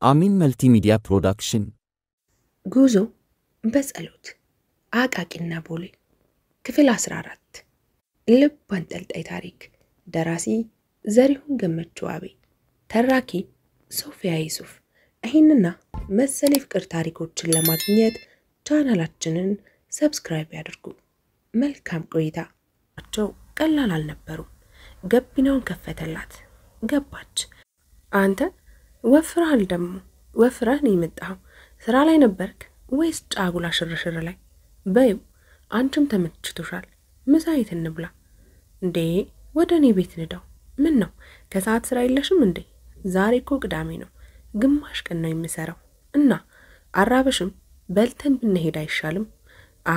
አሚን መልቲሚዲያ ፕሮዳክሽን ጉዞ በጸሎት አቃቂና ቦሌ ክፍል 14 ልብ አንጠልጣይ ታሪክ ደራሲ ዘሪሁን ገመቹ አቤ ተራኪ ሶፊያ ዩሱፍ ይህንና መሰል የፍቅር ታሪኮችን ለማግኘት ቻናላችንን ሰብስክራይብ ያድርጉ መልካም ቆይታ አቸው ቀላል አልነበሩም ገቢናውን ከፈተላት ገባች አንተ ወፍራል ደሞ ወፍራህ ነው የመጣው ስራ ላይ ነበርክ ወይስ ጫጉላ ሽርሽር ላይ በዩ አንቺም ተመችቶሻል ምሳይት እንብላ እንዴ ወደኔ ቤት ንዳው ምን ነው ከሰዓት ስራ የለሽም እንዴ ዛሬ እኮ ቅዳሜ ነው ግማሽ ቀን ነው የምሰራው እና አራበሽም በልተን ብንሄድ አይሻልም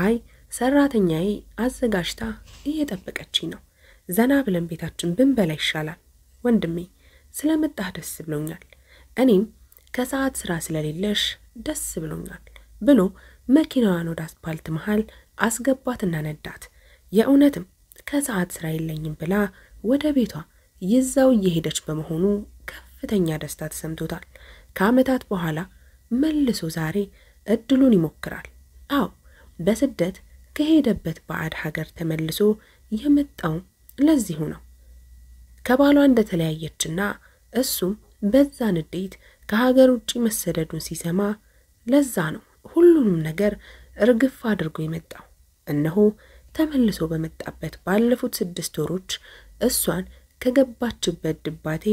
አይ ሰራተኛዬ አዘጋጅታ እየጠበቀችኝ ነው ዘና ብለን ቤታችን ብንበላ ይሻላል ወንድሜ ስለመጣህ ደስ ብሎኛል እኔም ከሰዓት ስራ ስለሌለሽ ደስ ብሎኛል ብሎ መኪናዋን ወደ አስፓልት መሃል አስገባትና ነዳት የእውነትም ከሰዓት ስራ የለኝም ብላ ወደ ቤቷ ይዛው እየሄደች በመሆኑ ከፍተኛ ደስታ ተሰምቶታል ከአመታት በኋላ መልሶ ዛሬ እድሉን ይሞክራል አው በስደት ከሄደበት ባዕድ ሀገር ተመልሶ የመጣው ለዚሁ ነው ከባሏ እንደተለያየችና እሱም በዛ ንዴት ከሀገር ውጪ መሰደዱን ሲሰማ ለዛ ነው ሁሉንም ነገር እርግፍ አድርጎ የመጣው እነሆ ተመልሶ በመጣበት ባለፉት 6 ወሮች እሷን ከገባችበት ድባቴ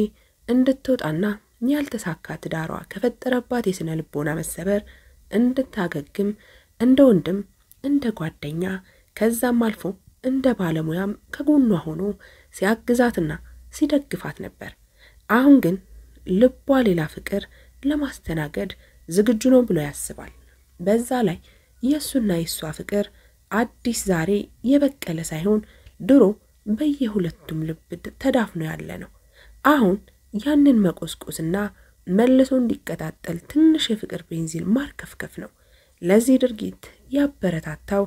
እንድትወጣና ያልተሳካ ትዳሯ ከፈጠረባት የስነ ልቦና መሰበር እንድታገግም እንደ ወንድም እንደ ጓደኛ ከዛም አልፎ እንደ ባለሙያም ከጎኗ ሆኖ ሲያግዛትና ሲደግፋት ነበር አሁን ግን ልቧ ሌላ ፍቅር ለማስተናገድ ዝግጁ ነው ብሎ ያስባል በዛ ላይ የሱና የሷ ፍቅር አዲስ ዛሬ የበቀለ ሳይሆን ድሮ በየሁለቱም ልብ ተዳፍኖ ያለ ነው አሁን ያንን መቆስቆስና መልሶ እንዲቀጣጠል ትንሽ የፍቅር ቤንዚን ማርከፍከፍ ነው ለዚህ ድርጊት ያበረታታው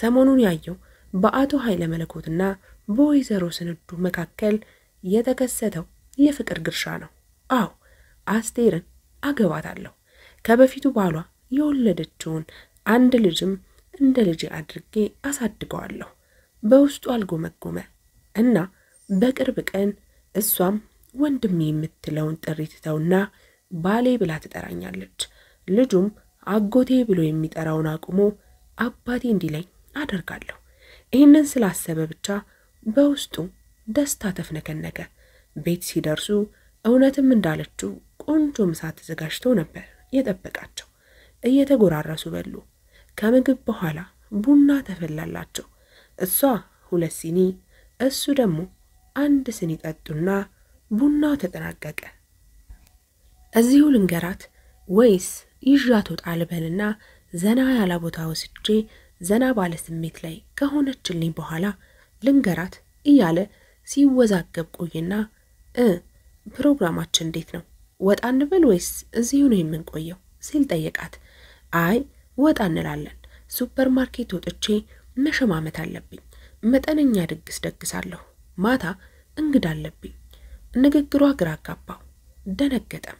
ሰሞኑን ያየው በአቶ ኃይለ መለኮትና በወይዘሮ ስንዱ መካከል የተከሰተው የፍቅር ግርሻ ነው አው አስቴርን አገባታለሁ ከበፊቱ ባሏ የወለደችውን አንድ ልጅም እንደ ልጅ አድርጌ አሳድገዋለሁ በውስጡ አልጎመጎመ እና በቅርብ ቀን እሷም ወንድሜ የምትለውን ጥሪትተውና ባሌ ብላ ትጠራኛለች ልጁም አጎቴ ብሎ የሚጠራውን አቁሞ አባቴ እንዲለኝ አደርጋለሁ ይህንን ስላሰበ ብቻ በውስጡ ደስታ ተፍነከነከ ቤት ሲደርሱ እውነትም እንዳለችው ቆንጆ ምሳ ተዘጋጅቶ ነበር የጠበቃቸው እየተጎራረሱ በሉ ከምግብ በኋላ ቡና ተፈላላቸው እሷ 2 ሲኒ እሱ ደግሞ 1 ሲኒ ጠጡና ቡናው ተጠናቀቀ እዚሁ ልንገራት ወይስ ይዣት ወጣልበልና ዘና ያለ ቦታ ወስጄ ዘና ባለ ስሜት ላይ ከሆነችልኝ በኋላ ልንገራት እያለ ሲወዛገብ ቆየና ፕሮግራማችን እንዴት ነው ወጣ እንበል ወይስ እዚሁ ነው የምንቆየው ሲል ጠየቃት አይ ወጣ እንላለን ሱፐርማርኬት ወጥቼ መሸማመት አለብኝ መጠነኛ ድግስ ደግሳለሁ ማታ እንግዳ አለብኝ ንግግሯ ግራ አጋባው ደነገጠም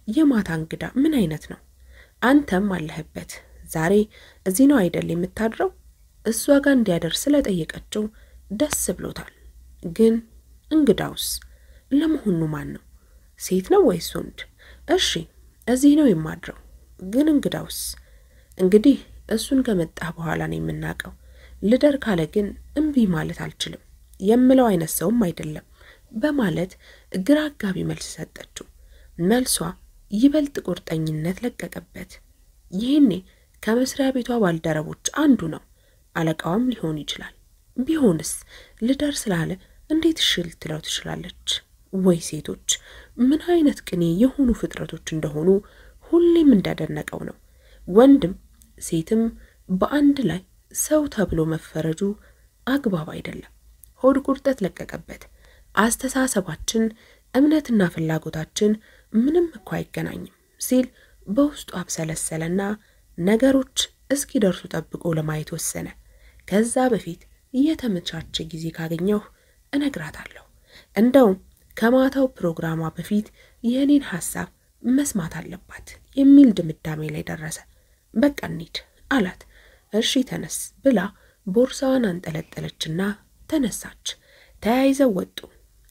የማታ እንግዳ ምን አይነት ነው አንተም አለህበት ዛሬ እዚህ ነው አይደል የምታድረው እሷ ጋር እንዲያደር ስለጠየቀችው ደስ ብሎታል ግን እንግዳውስ ለመሆኑ ማን ነው ሴት ነው ወይስ ወንድ እሺ እዚህ ነው የማድረው ግን እንግዳውስ እንግዲህ እሱን ከመጣ በኋላ ነው የምናቀው ልደር ካለ ግን እንቢ ማለት አልችልም የምለው አይነት ሰውም አይደለም በማለት ግራ አጋቢ መልስ ሰጠችው መልሷ ይበልጥ ቁርጠኝነት ለቀቀበት ይሄኔ ከመስሪያ ቤቷ ባልደረቦች አንዱ ነው አለቃውም ሊሆን ይችላል ቢሆንስ ልደር ስላለ እንዴት ሽል ትለው ትችላለች ወይ ሴቶች ምን አይነት ቅኔ የሆኑ ፍጥረቶች እንደሆኑ ሁሌም እንዳደነቀው ነው ወንድም ሴትም በአንድ ላይ ሰው ተብሎ መፈረጁ አግባብ አይደለም ሆድ ቁርጠት ለቀቀበት አስተሳሰባችን እምነትና ፍላጎታችን ምንም እኮ አይገናኝም ሲል በውስጡ አብሰለሰለና ነገሮች እስኪደርሱ ጠብቆ ለማየት ወሰነ ከዛ በፊት የተመቻቸ ጊዜ ካገኘው እነግራታለሁ እንደውም ከማታው ፕሮግራሟ በፊት የኔን ሐሳብ መስማት አለባት የሚል ድምዳሜ ላይ ደረሰ። በቃ እንሂድ አላት። እሺ ተነስ ብላ ቦርሳዋን አንጠለጠለችና ተነሳች። ተያይዘው ወጡ።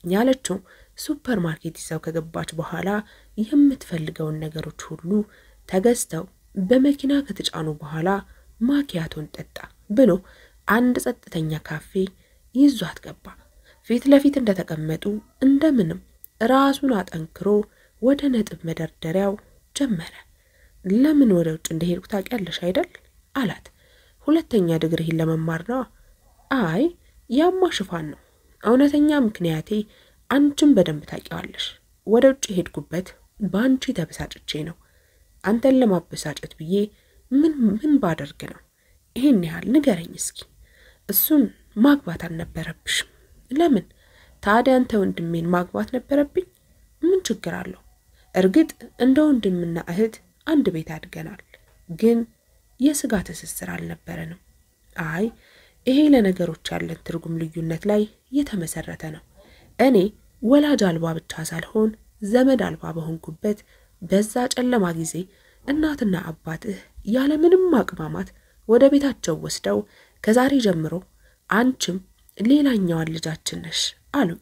ያለችው ሱፐርማርኬት ይዘው ከገባች በኋላ የምትፈልገውን ነገሮች ሁሉ ተገዝተው በመኪና ከተጫኑ በኋላ ማኪያቶን ጠጣ ብሎ አንድ ጸጥተኛ ካፌ ይዟት ገባ። ፊት ለፊት እንደተቀመጡ እንደምንም ራሱን አጠንክሮ ወደ ነጥብ መደርደሪያው ጀመረ። ለምን ወደ ውጭ እንደሄድኩ ታውቂያለሽ አይደል አላት። ሁለተኛ ዲግሪህን ለመማር ነው። አይ ያማ ሽፋን ነው። እውነተኛ ምክንያቴ አንቺም በደንብ ታውቂዋለሽ። ወደ ውጭ ሄድኩበት ባንቺ ተበሳጭቼ ነው። አንተን ለማበሳጨት ብዬ ምን ባደርግ ነው? ይሄን ያህል ንገረኝ እስኪ። እሱን ማግባት አልነበረብሽም። ለምን ታዲያ? አንተ ወንድሜን ማግባት ነበረብኝ። ምን ችግር አለው? እርግጥ እንደ ወንድምና እህት አንድ ቤት አድገናል፣ ግን የስጋ ትስስር አልነበረንም። አይ ይሄ ለነገሮች ያለን ትርጉም ልዩነት ላይ የተመሰረተ ነው። እኔ ወላጅ አልባ ብቻ ሳልሆን ዘመድ አልባ በሆንኩበት በዛ ጨለማ ጊዜ እናትና አባትህ ያለ ምንም ማቅማማት ወደ ቤታቸው ወስደው ከዛሬ ጀምሮ አንቺም ሌላኛዋን ልጃችን ነሽ አሉኝ።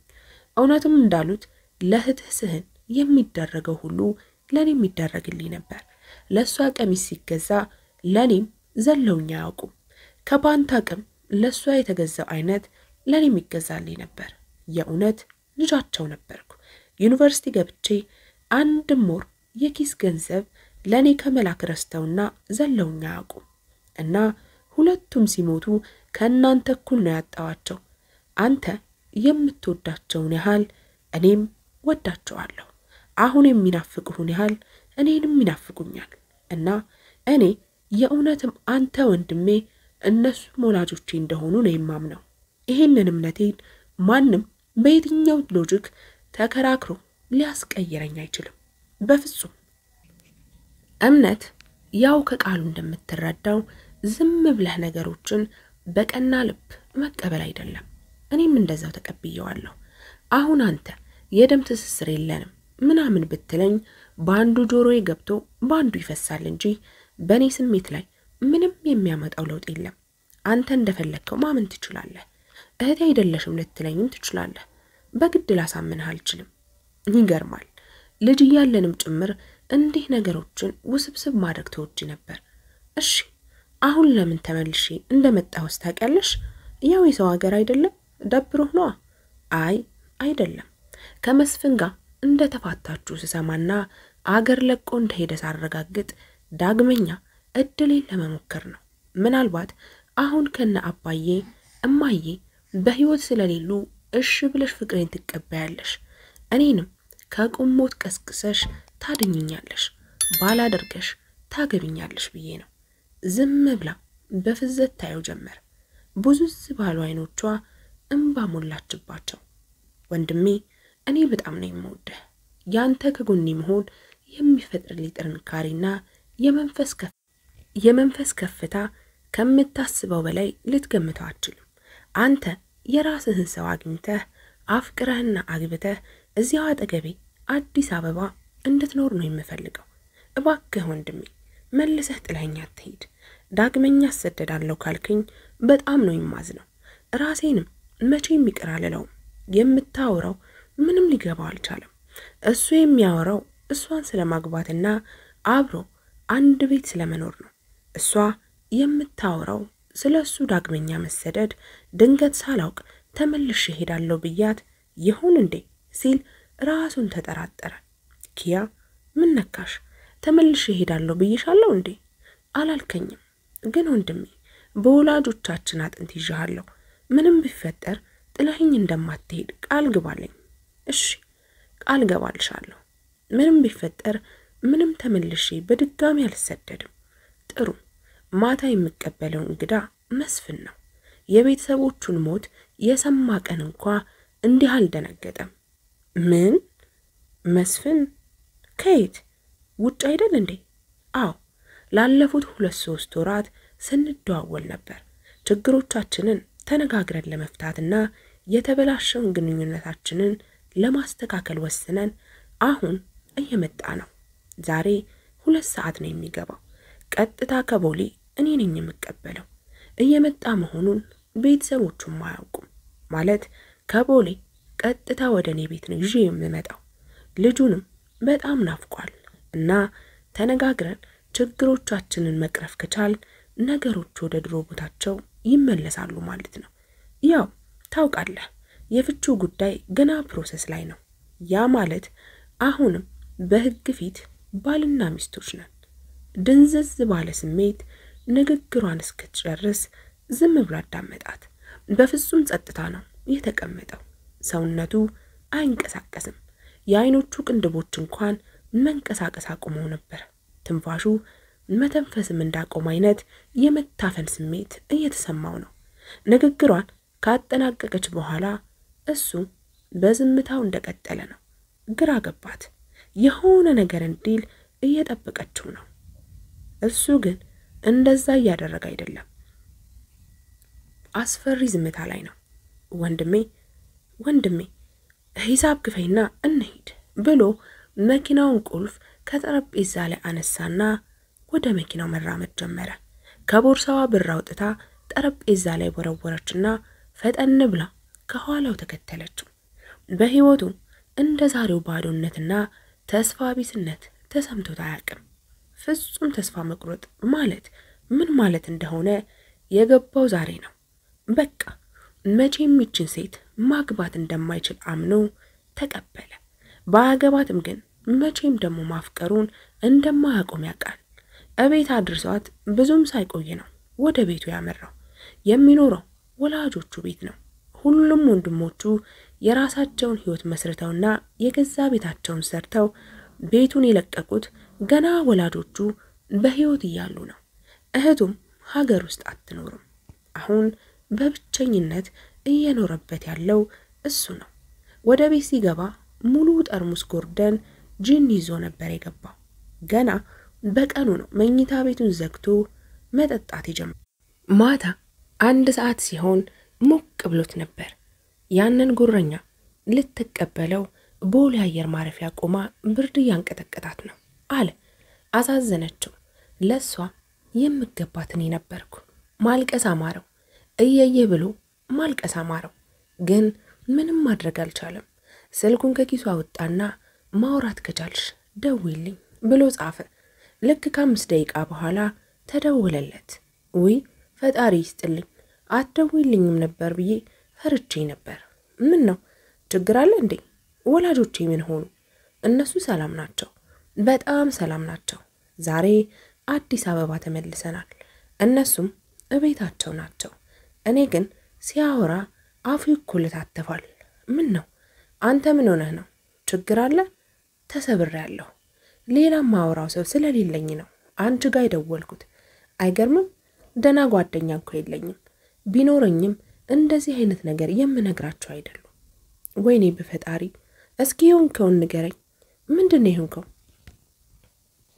እውነትም እንዳሉት ለእህትህ ስህን የሚደረገው ሁሉ ለኔም ይደረግልኝ ነበር። ለሷ ቀሚስ ሲገዛ ለኔም ዘለውኛ ያውቁም። ከፓንት አቅም ለሷ የተገዛው አይነት ለኔም ይገዛልኝ ነበር። የእውነት ልጃቸው ነበርኩ። ዩኒቨርሲቲ ገብቼ አንድም ወር የኪስ ገንዘብ ለኔ ከመላክ ረስተውና ዘለውኛ ያውቁም። እና ሁለቱም ሲሞቱ ከእናንተ እኩል ነው ያጣዋቸው። አንተ የምትወዳቸውን ያህል እኔም ወዳቸዋለሁ። አሁን የሚናፍቁህን ያህል እኔንም ይናፍቁኛል። እና እኔ የእውነትም አንተ ወንድሜ እነሱ ወላጆቼ እንደሆኑ ነው የማምነው። ይሄንን እምነቴን ማንም በየትኛው ሎጂክ ተከራክሮ ሊያስቀይረኝ አይችልም። በፍጹም። እምነት ያው ከቃሉ እንደምትረዳው ዝም ብለህ ነገሮችን በቀና ልብ መቀበል አይደለም። እኔም እንደዛው ተቀብየዋለሁ። አሁን አንተ የደም ትስስር የለንም ምናምን ብትለኝ ባንዱ ጆሮዬ ገብቶ ባንዱ ይፈሳል እንጂ በኔ ስሜት ላይ ምንም የሚያመጣው ለውጥ የለም። አንተ እንደፈለከው ማመን ትችላለህ። እህቴ አይደለሽም ልትለኝም ትችላለህ። በግድ ላሳምንህ አልችልም። ይገርማል። ልጅ እያለንም ጭምር እንዲህ ነገሮችን ውስብስብ ማድረግ ተወጂ ነበር። እሺ አሁን ለምን ተመልሼ እንደመጣሁስ ታውቂያለሽ? ያው የሰው ሀገር አይደለም ደብሮህ ነው። አይ አይደለም፣ ከመስፍን ጋር እንደተፋታችሁ ስሰማና አገር ለቆ እንደሄደ ሳረጋግጥ ዳግመኛ እድሌን ለመሞከር ነው። ምናልባት አሁን ከነ አባዬ እማዬ በህይወት ስለሌሉ እሺ ብለሽ ፍቅሬን ትቀበያለሽ፣ እኔንም ከቁሞት ቀስቅሰሽ ታድኝኛለሽ፣ ባላደርገሽ ታገቢኛለሽ ብዬ ነው። ዝም ብላ በፍዘት ታየው ጀመር። ብዙ ባሉ አይኖቿ እንባ ሞላችባቸው። ወንድሜ እኔ በጣም ነው የምወደህ። ያንተ ከጎኔ መሆን የሚፈጥርልኝ ጥንካሬና የመንፈስ ከፍታ ከምታስበው በላይ ልትገምተው አትችልም። አንተ የራስህን ሰው አግኝተህ አፍቅረህና አግብተህ እዚያው አጠገቤ አዲስ አበባ እንድትኖር ነው የምፈልገው። እባክህ ወንድሜ መልሰህ ጥለኸኝ አትሂድ። ዳግመኛ አሰደዳለሁ ካልከኝ በጣም ነው የማዝነው። ራሴንም መቼም ይቅር አልለውም። የምታወራው ምንም ሊገባው አልቻለም። እሱ የሚያወራው እሷን ስለማግባትና አብሮ አንድ ቤት ስለመኖር ነው። እሷ የምታወራው ስለሱ ዳግመኛ መሰደድ ድንገት ሳላውቅ ተመልሼ ሄዳለሁ ብያት ይሁን እንዴ ሲል ራሱን ተጠራጠረ። ኪያ ምን ነካሽ? ተመልሼ ሄዳለሁ ብይሻለሁ እንዴ? አላልከኝም? ግን ወንድሜ በወላጆቻችን አጥንት ይዣለሁ። ምንም ቢፈጠር ጥለኸኝ እንደማትሄድ ቃል ግባልኝ። እሺ ቃል ገባልሻለሁ። ምንም ቢፈጠር ምንም ተመልሼ በድጋሚ አልሰደድም። ጥሩ። ማታ የምቀበለው እንግዳ መስፍን ነው። የቤተሰቦቹን ሞት የሰማ ቀን እንኳን እንዲህ አልደነገጠም። ምን? መስፍን ከየት? ውጭ አይደል እንዴ? አዎ፣ ላለፉት 2-3 ወራት ስንደዋወል ነበር። ችግሮቻችንን ተነጋግረን ለመፍታትና የተበላሸውን ግንኙነታችንን ለማስተካከል ወስነን አሁን እየመጣ ነው። ዛሬ 2 ሰዓት ነው የሚገባው። ቀጥታ ከቦሌ እኔ ነኝ የምቀበለው። እየመጣ መሆኑን ቤተሰቦቹም አያውቁም። ማለት ከቦሌ ቀጥታ ወደ እኔ ቤት ነው ይዤ የምመጣው። ልጁንም በጣም ናፍቋል እና ተነጋግረን ችግሮቻችንን መቅረፍ ከቻል ነገሮች ወደ ድሮ ቦታቸው ይመለሳሉ ማለት ነው። ያው ታውቃለህ የፍቹ ጉዳይ ገና ፕሮሰስ ላይ ነው። ያ ማለት አሁንም በህግ ፊት ባልና ሚስቶች ነን። ድንዝዝ ባለ ስሜት ንግግሯን እስክትጨርስ ዝም ብሎ አዳመጣት። በፍጹም ጸጥታ ነው የተቀመጠው። ሰውነቱ አይንቀሳቀስም። የአይኖቹ ቅንድቦች እንኳን መንቀሳቀስ አቁመው ነበር። ትንፋሹ መተንፈስም እንዳቆም አይነት የመታፈን ስሜት እየተሰማው ነው። ንግግሯን ካጠናቀቀች በኋላ እሱ በዝምታው እንደቀጠለ ነው። ግራ ገባት። የሆነ ነገር እንዲል እየጠበቀችው ነው። እሱ ግን እንደዛ እያደረገ አይደለም። አስፈሪ ዝምታ ላይ ነው። ወንድሜ ሂሳብ ክፈይና እንሂድ ብሎ መኪናውን ቁልፍ ከጠረጴዛ ላይ አነሳና ወደ መኪናው መራመድ ጀመረ። ከቦርሳዋ ብር አውጥታ ጠረጴዛ ላይ ወረወረችና ፈጠን ብላ ከኋላው ተከተለችው። በህይወቱ እንደ ዛሬው ባዶነትና ተስፋ ቢስነት ተሰምቶት አያውቅም። ፍጹም ተስፋ መቁረጥ ማለት ምን ማለት እንደሆነ የገባው ዛሬ ነው። በቃ መቼም ይችን ሴት ማግባት እንደማይችል አምኖ ተቀበለ። ባያገባትም ግን መቼም ደግሞ ማፍቀሩን እንደማያቆም ያውቃል። እቤት አድርሷት ብዙም ሳይቆይ ነው ወደ ቤቱ ያመራው። የሚኖረው ወላጆቹ ቤት ነው። ሁሉም ወንድሞቹ የራሳቸውን ህይወት መስርተውና የገዛ ቤታቸውን ሰርተው ቤቱን የለቀቁት ገና ወላጆቹ በህይወት እያሉ ነው። እህቱም ሀገር ውስጥ አትኖርም። አሁን በብቸኝነት እየኖረበት ያለው እሱ ነው። ወደ ቤት ሲገባ ሙሉ ጠርሙስ ጎርደን ጂን ይዞ ነበር የገባው። ገና በቀኑ ነው መኝታ ቤቱን ዘግቶ መጠጣት ይጀምራል። ማታ 1 ሰዓት ሲሆን ሞቅ ብሎት ነበር። ያንን ጉረኛ ልትቀበለው ቦሌ አየር ማረፊያ ቆማ ብርድ ያንቀጠቀጣት ነው አለ። አሳዘነችው። ለሷ የምገባት እኔ ነበርኩ። ማልቀስ አማረው። እየየ ብሎ ማልቀስ አማረው። ግን ምንም ማድረግ አልቻለም። ስልኩን ከኪሱ አወጣና ማውራት ከቻልሽ ደውይልኝ ብሎ ጻፈ። ልክ ከ5 ደቂቃ በኋላ ተደወለለት። ውይ ፈጣሪ ይስጥልኝ፣ አትደውይልኝም ነበር ብዬ ፈርቼ ነበር። ምን ነው ችግር አለ እንዴ? ወላጆቼ ምን ሆኑ? እነሱ ሰላም ናቸው፣ በጣም ሰላም ናቸው። ዛሬ አዲስ አበባ ተመልሰናል። እነሱም እቤታቸው ናቸው። እኔ ግን ሲያወራ አፉ ይኮልታተፋል። ምን ነው አንተ ምን ሆነህ ነው? ችግር አለ? ተሰብሬያለሁ። ሌላ ማወራው ሰው ስለሌለኝ ነው አንቺ ጋር የደወልኩት። አይገርምም? ደና ጓደኛ እኮ የለኝም። ቢኖረኝም እንደዚህ አይነት ነገር የምነግራቸው አይደለም። ወይኔ በፈጣሪ እስኪ ይሁንከውን ንገረኝ። ምንድነው ይሁንከው?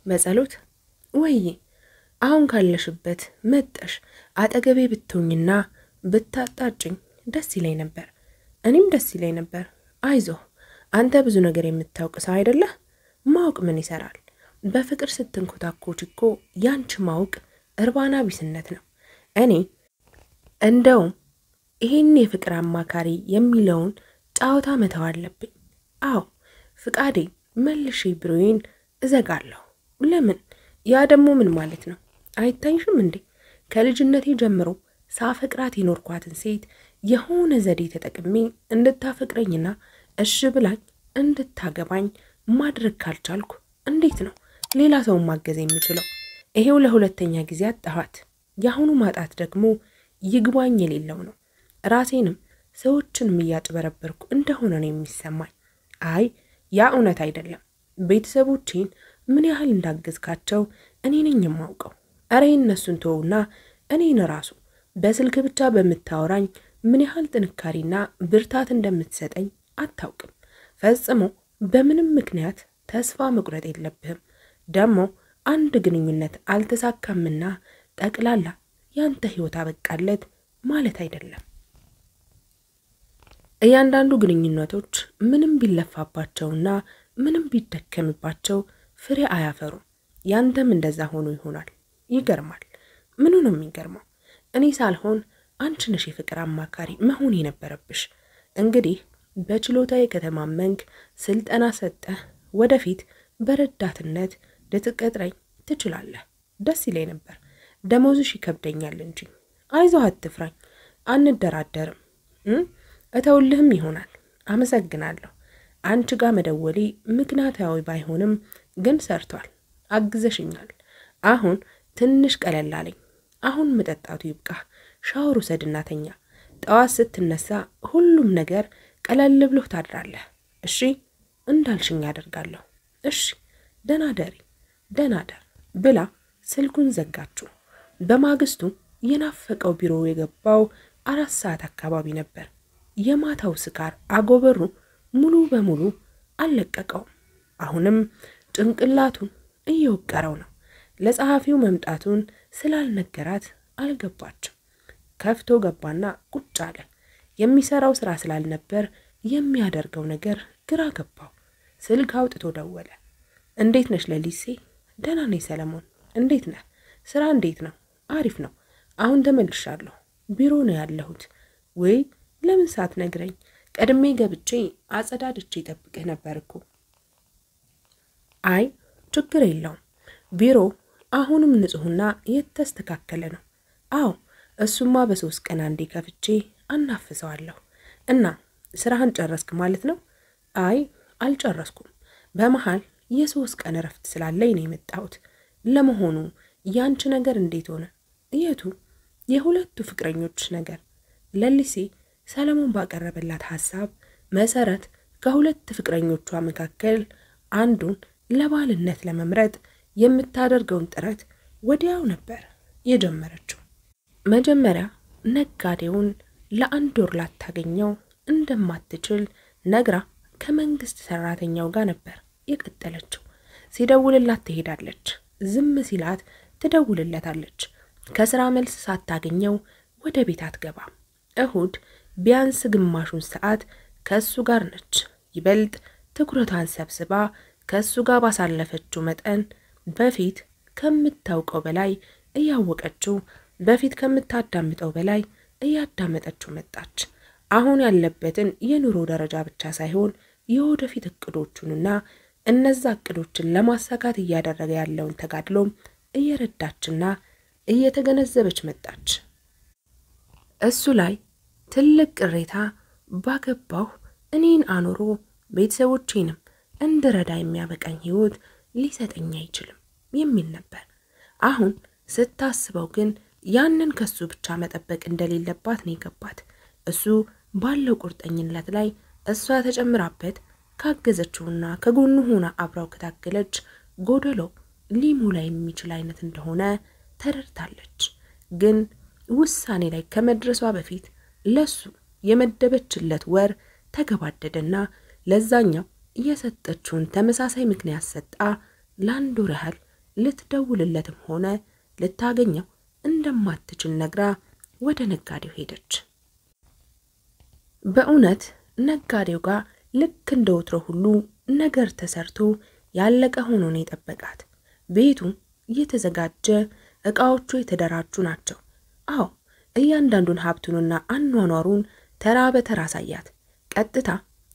በጸሎት ወይዬ አሁን ካለሽበት መጣሽ አጠገቤ ብትሆኝና ብታጣጭኝ ደስ ይለኝ ነበር። እኔም ደስ ይለኝ ነበር። አይዞህ አንተ ብዙ ነገር የምታውቅ ሰው አይደለህ? ማወቅ ምን ይሰራል? በፍቅር ስትንኮታኮች እኮ ያንቺ ማወቅ እርባና ቢስነት ነው። እኔ እንደው ይሄን የፍቅር አማካሪ የሚለውን ጫውታ መተው አለብኝ። አዎ ፍቃዴ መልሼ ብሮዬን እዘጋለሁ። ለምን? ያ ደግሞ ምን ማለት ነው? አይታይሽም እንዴ? ከልጅነቴ ጀምሮ ሳፈቅራት የኖርኳትን ሴት የሆነ ዘዴ ተጠቅሜ እንድታፈቅረኝና እሺ ብላኝ እንድታገባኝ ማድረግ ካልቻልኩ እንዴት ነው ሌላ ሰው ማገዝ የምችለው? ይሄው ለሁለተኛ ጊዜ አጣኋት። ያሁኑ ማጣት ደግሞ ይግባኝ የሌለው ነው። ራሴንም ሰዎችንም እያጭበረበርኩ እንደሆነ ነው የሚሰማኝ። አይ ያ እውነት አይደለም። ቤተሰቦቼን ምን ያህል እንዳገዝካቸው እኔ ነኝ የማውቀው። አረ እነሱን ተውና እኔን ራሱ በስልክ ብቻ በመታወራኝ ምን ያህል ጥንካሬና ብርታት እንደምትሰጠኝ አታውቅም። ፈጽሞ በምንም ምክንያት ተስፋ መቁረጥ የለብህም። ደግሞ አንድ ግንኙነት አልተሳካምና ጠቅላላ ያንተ ህይወት አበቃለት ማለት አይደለም። እያንዳንዱ ግንኙነቶች ምንም ቢለፋባቸውና ምንም ቢደከምባቸው ፍሬ አያፈሩም። ያንተም እንደዛ ሆኖ ይሆናል። ይገርማል። ምኑ ነው የሚገርመው? እኔ ሳልሆን አንቺ ነሽ የፍቅር አማካሪ መሆን የነበረብሽ። እንግዲህ በችሎታዬ ከተማመንክ ስልጠና ሰጠህ ወደፊት በረዳትነት ልትቀጥረኝ ትችላለህ። ደስ ይለኝ ነበር። ደሞዝሽ ይከብደኛል እንጂ አይዞህ፣ አትፍራኝ፣ አንደራደርም። እተውልህም ይሆናል። አመሰግናለሁ። አንቺ ጋር መደወሌ ምክንያታዊ ባይሆንም ግን ሰርቷል። አግዘሽኛል። አሁን ትንሽ ቀለል አለኝ። አሁን መጠጣቱ ይብቃ። ሻወር ውሰድና ተኛ። ጠዋት ስትነሳ ሁሉም ነገር ቀለል ብሎህ ታድራለህ። እሺ? እንዳልሽኝ አደርጋለሁ። እሺ፣ ደህና ደሪ፣ ደህና ደር ብላ ስልኩን ዘጋችው። በማግስቱ የናፈቀው ቢሮ የገባው 4 ሰዓት አካባቢ ነበር። የማታው ስካር አጎበሩ ሙሉ በሙሉ አልለቀቀውም። አሁንም ጭንቅላቱን እየወቀረው ነው። ለጸሐፊው መምጣቱን ስላልነገራት አልገባችም። ከፍቶ ገባና ቁጭ አለ። የሚሰራው ስራ ስላልነበር የሚያደርገው ነገር ግራ ገባው። ስልክ አውጥቶ ደወለ። እንዴት ነሽ ለሊሴ? ደህና ነኝ ሰለሞን። እንዴት ነህ? ስራ እንዴት ነው? አሪፍ ነው። አሁን ተመልሻለሁ። ቢሮ ነው ያለሁት። ወይ ለምን ሳትነግረኝ? ቀድሜ ገብቼ አጸዳድቼ ጠብቅህ ነበር እኮ። አይ ችግር የለውም። ቢሮ አሁንም ንጹህና የተስተካከለ ነው። አዎ እሱማ በ3 ቀን አንዴ ከፍቼ አናፍሰዋለሁ። እና ስራህን ጨረስክ ማለት ነው? አይ አልጨረስኩም። በመሃል የ3 ቀን እረፍት ስላለኝ ነው የመጣሁት። ለመሆኑ ያንቺ ነገር እንዴት ሆነ? የቱ? የሁለቱ ፍቅረኞች ነገር። ለሊሴ ሰለሞን ባቀረበላት ሐሳብ መሰረት ከሁለት ፍቅረኞቿ መካከል አንዱን ለባልነት ለመምረጥ የምታደርገውን ጥረት ወዲያው ነበር የጀመረችው። መጀመሪያ ነጋዴውን ለ1 ወር ላታገኘው እንደማትችል ነግራ ከመንግስት ሰራተኛው ጋር ነበር የቀጠለችው። ሲደውልላት ትሄዳለች፣ ዝም ሲላት ትደውልለታለች። ከስራ መልስ ሳታገኘው ወደ ቤት አትገባም። እሁድ ቢያንስ ግማሹን ሰዓት ከሱ ጋር ነች። ይበልጥ ትኩረቷን ሰብስባ ከሱ ጋር ባሳለፈችው መጠን በፊት ከምታውቀው በላይ እያወቀችው፣ በፊት ከምታዳምጠው በላይ እያዳመጠችው መጣች። አሁን ያለበትን የኑሮ ደረጃ ብቻ ሳይሆን የወደፊት እቅዶቹንና እነዛ እቅዶችን ለማሳካት እያደረገ ያለውን ተጋድሎም እየረዳችና እየተገነዘበች መጣች። እሱ ላይ ትልቅ ቅሬታ ባገባሁ እኔን አኖሮ ቤተሰቦቼንም እንድረዳ የሚያበቃኝ ህይወት ሊሰጠኝ አይችልም የሚል ነበር። አሁን ስታስበው ግን ያንን ከሱ ብቻ መጠበቅ እንደሌለባት ነው የገባት። እሱ ባለው ቁርጠኝነት ላይ እሷ ተጨምራበት ካገዘችውና ከጎኑ ሆና አብራው ከታገለች ጎደሎ ሊሞላ የሚችል አይነት እንደሆነ ተረድታለች። ግን ውሳኔ ላይ ከመድረሷ በፊት ለሱ የመደበችለት ወር ተገባደደና ለዛኛው የሰጠችውን ተመሳሳይ ምክንያት ሰጣ ለ1 ወር ያህል ልትደውልለትም ሆነ ልታገኘው እንደማትችል ነግራ ወደ ነጋዴው ሄደች። በእውነት ነጋዴው ጋር ልክ እንደወትሮ ሁሉ ነገር ተሰርቶ ያለቀ ሆኖ ነው የጠበቃት። ቤቱ እየተዘጋጀ እቃዎቹ የተደራጁ ናቸው። አዎ እያንዳንዱን ሀብቱንና አኗኗሩን ተራ በተራ አሳያት። ቀጥታ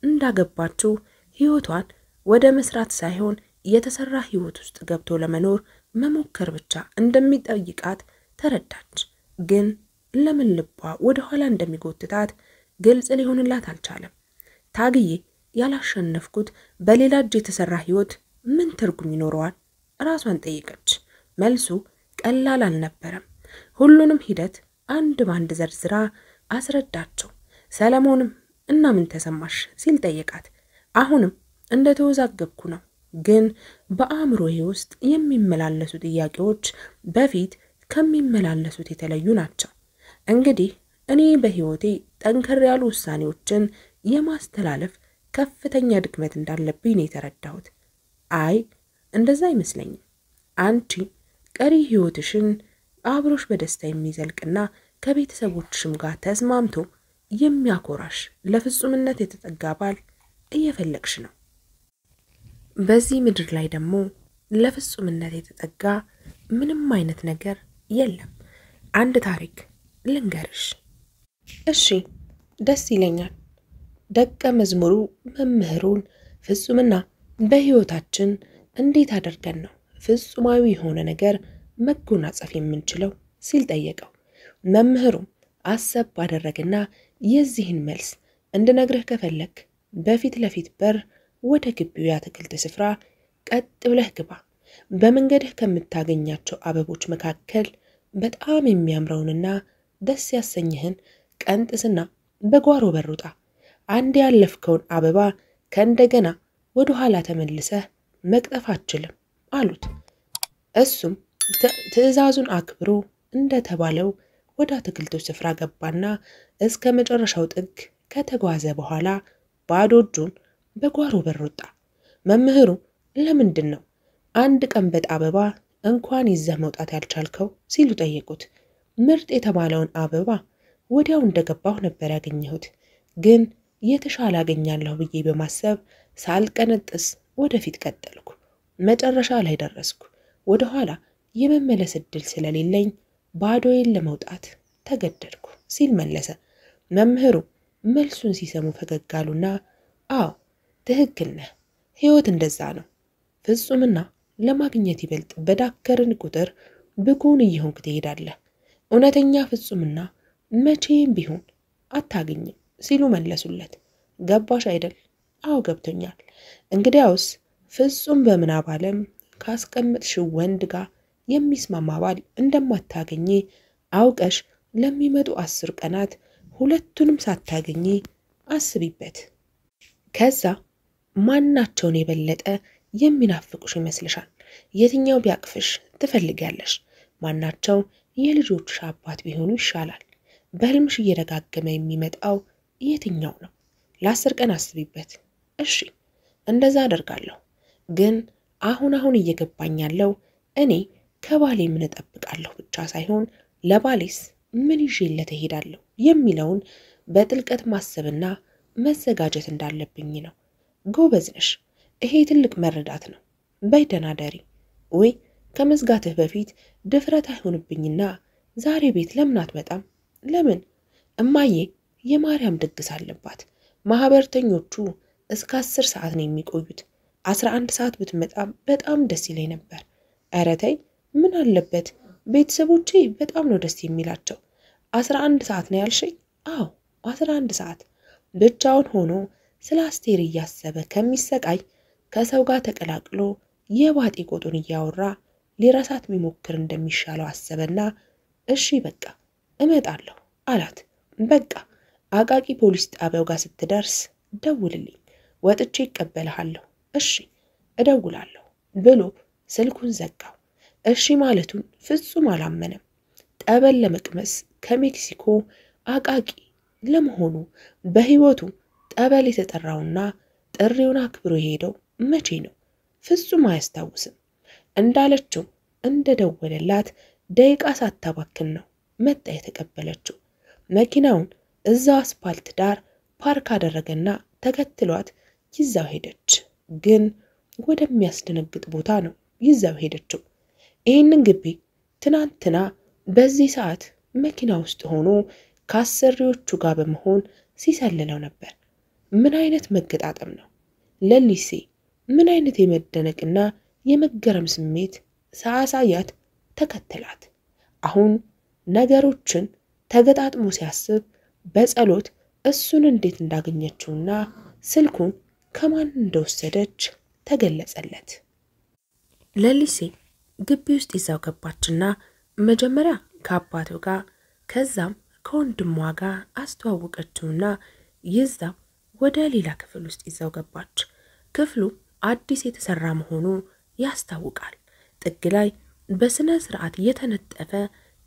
እንዳገባችው ህይወቷን ወደ መስራት ሳይሆን የተሰራ ህይወት ውስጥ ገብቶ ለመኖር መሞከር ብቻ እንደሚጠይቃት ተረዳች። ግን ለምን ልቧ ወደ ኋላ እንደሚጎትታት ግልጽ ሊሆንላት አልቻለም። ታግዬ ያላሸነፍኩት በሌላ እጅ የተሰራ ህይወት ምን ትርጉም ይኖረዋል? ራሷን ጠየቀች። መልሱ ቀላል አልነበረም። ሁሉንም ሂደት አንድ ባንድ ዘርዝራ አስረዳቸው። ሰለሞንም እና ምን ተሰማሽ ሲል ጠየቃት። አሁንም እንደተወዛገብኩ ነው፣ ግን በአእምሮዬ ውስጥ የሚመላለሱ ጥያቄዎች በፊት ከሚመላለሱት የተለዩ ናቸው። እንግዲህ እኔ በህይወቴ ጠንከር ያሉ ውሳኔዎችን የማስተላለፍ ከፍተኛ ድክመት እንዳለብኝ ነው የተረዳሁት። አይ እንደዛ አይመስለኝም። አንቺ ቀሪ ህይወትሽን አብሮሽ በደስታ የሚዘልቅና ከቤተሰቦችሽም ጋር ተስማምቶ የሚያኮራሽ ለፍጹምነት የተጠጋ ባል እየፈለግሽ ነው። በዚህ ምድር ላይ ደግሞ ለፍጹምነት የተጠጋ ምንም አይነት ነገር የለም። አንድ ታሪክ ልንገርሽ። እሺ፣ ደስ ይለኛል። ደቀ መዝሙሩ መምህሩን ፍጹምና በሕይወታችን እንዴት አድርገን ነው ፍጹማዊ የሆነ ነገር መጎናጸፍ የምንችለው ሲል ጠየቀው። መምህሩም አሰብ ባደረገና የዚህን መልስ እንድነግርህ ከፈለክ በፊት ለፊት በር ወደ ግቢው የአትክልት ስፍራ ቀጥ ብለህ ግባ። በመንገድህ ከምታገኛቸው አበቦች መካከል በጣም የሚያምረውንና ደስ ያሰኝህን ቀንጥስና በጓሮ በር ውጣ። አንድ ያለፍከውን አበባ ከእንደገና ወደ ኋላ ተመልሰህ መቅጠፍ አትችልም አሉት። እሱም ትዕዛዙን አክብሮ እንደተባለው ወደ አትክልቱ ስፍራ ገባና እስከ መጨረሻው ጥግ ከተጓዘ በኋላ ባዶ እጁን በጓሮ በር ወጣ። መምህሩ ለምንድን ነው አንድ ቀንበጥ አበባ እንኳን ይዘህ መውጣት ያልቻልከው ሲሉ ጠየቁት። ምርጥ የተባለውን አበባ ወዲያው እንደገባሁ ነበር ያገኘሁት፣ ግን የተሻለ አገኛለሁ ብዬ በማሰብ ሳልቀነጥስ ወደፊት ቀጠልኩ። መጨረሻ ላይ ደረስኩ። ወደ ኋላ የመመለስ እድል ስለሌለኝ ባዶዬን ለመውጣት ተገደድኩ ሲል መለሰ። መምህሩ መልሱን ሲሰሙ ፈገግ አሉና አዎ ትክክል ነህ፣ ሕይወት እንደዛ ነው። ፍጹምና ለማግኘት ይበልጥ በዳከርን ቁጥር ብኩን እየሆንክ ትሄዳለህ። እውነተኛ ፍጹምና መቼም ቢሆን አታገኝም ሲሉ መለሱለት። ገባሽ አይደል? አዎ ገብቶኛል። እንግዲያውስ ፍጹም በምናብ ዓለም ካስቀመጥሽው ወንድ ጋር የሚስማማ ባል እንደማታገኚ አውቀሽ ለሚመጡ 10 ቀናት ሁለቱንም ሳታገኚ አስቢበት። ከዛ ማናቸውን የበለጠ የሚናፍቁሽ ይመስልሻል? የትኛው ቢያቅፍሽ ትፈልጊያለሽ? ማናቸው የልጆችሽ አባት ቢሆኑ ይሻላል? በህልምሽ እየደጋገመ የሚመጣው የትኛው ነው? ለ10 ቀን አስቢበት። እሺ እንደዛ አደርጋለሁ። ግን አሁን እየገባኝ ያለው እኔ ከባሌ ምን እጠብቃለሁ ብቻ ሳይሆን ለባሌስ ምን ይዤለት እሄዳለሁ የሚለውን በጥልቀት ማሰብና መዘጋጀት እንዳለብኝ ነው። ጎበዝ ነሽ። ይሄ ትልቅ መረዳት ነው። በይ ደህና ደሪ። ወይ ከመዝጋትህ በፊት ድፍረት አይሆንብኝና ዛሬ ቤት ለምን አትመጣም? ለምን? እማዬ የማርያም ድግስ አለባት። ማህበርተኞቹ እስከ 10 ሰዓት ነው የሚቆዩት። 11 ሰዓት ብትመጣ በጣም ደስ ይለኝ ነበር። ኧረ ተይ፣ ምን አለበት? ቤተሰቦቼ በጣም ነው ደስ የሚላቸው። 11 ሰዓት ነው ያልሽኝ? አዎ 11 ሰዓት። ብቻውን ሆኖ ስለ አስቴር እያሰበ ከሚሰቃይ ከሰው ጋር ተቀላቅሎ የባጤ ቆጡን እያወራ ሊረሳት የሚሞክር እንደሚሻለው አሰበና እሺ በቃ እመጣለሁ አላት። በቃ አቃቂ ፖሊስ ጣቢያው ጋር ስትደርስ ደውልልኝ፣ ወጥቼ እቀበልሃለሁ። እሺ እደውላለሁ ብሎ ስልኩን ዘጋው። እሺ ማለቱን ፍጹም አላመነም። ጠበል ለመቅመስ ከሜክሲኮ አቃቂ ለመሆኑ በህይወቱ ጠበል የተጠራውና ጥሪውን አክብሮ የሄደው መቼ ነው? ፍጹም አያስታውስም። እንዳለችው እንደደወለላት ደቂቃ ሳታባክን ነው መጣ የተቀበለችው። መኪናውን እዛው አስፓልት ዳር ፓርክ አደረገና ተከትሏት ይዛው ሄደች። ግን ወደሚያስደነግጥ ቦታ ነው ይዛው ሄደችው። ይህንን ግቢ ትናንትና በዚህ ሰዓት መኪና ውስጥ ሆኖ ከአሰሪዎቹ ጋር በመሆን ሲሰልለው ነበር። ምን አይነት መገጣጠም ነው! ለሊሴ ምን አይነት የመደነቅና የመገረም ስሜት ሳያሳያት ተከተላት። አሁን ነገሮችን ተገጣጥሞ ሲያስብ በጸሎት እሱን እንዴት እንዳገኘችውና ስልኩን ከማን እንደወሰደች ተገለጸለት። ለሊሴ ግቢ ውስጥ ይዛው ገባችና መጀመሪያ ከአባቱ ጋር ከዛም ከወንድሟ ጋር አስተዋወቀችውና ይዛው ወደ ሌላ ክፍል ውስጥ ይዛው ገባች። ክፍሉ አዲስ የተሰራ መሆኑ ያስታውቃል። ጥግ ላይ በስነ ስርዓት የተነጠፈ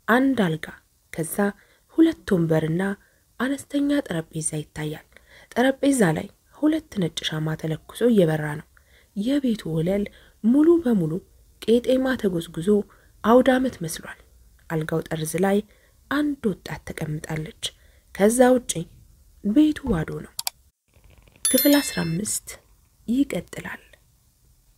አንድ አልጋ፣ ከዛ 2 ወንበርና አነስተኛ ጠረጴዛ ይታያል። ጠረጴዛ ላይ 2 ነጭ ሻማ ተለኩሶ እየበራ ነው። የቤቱ ወለል ሙሉ በሙሉ ቄጤማ ተጎዝጉዞ አውደ ዓመት መስሏል። አልጋው ጠርዝ ላይ አንድ ወጣት ተቀምጣለች። ከዛ ውጪ ቤቱ ባዶ ነው። ክፍል 15 ይቀጥላል።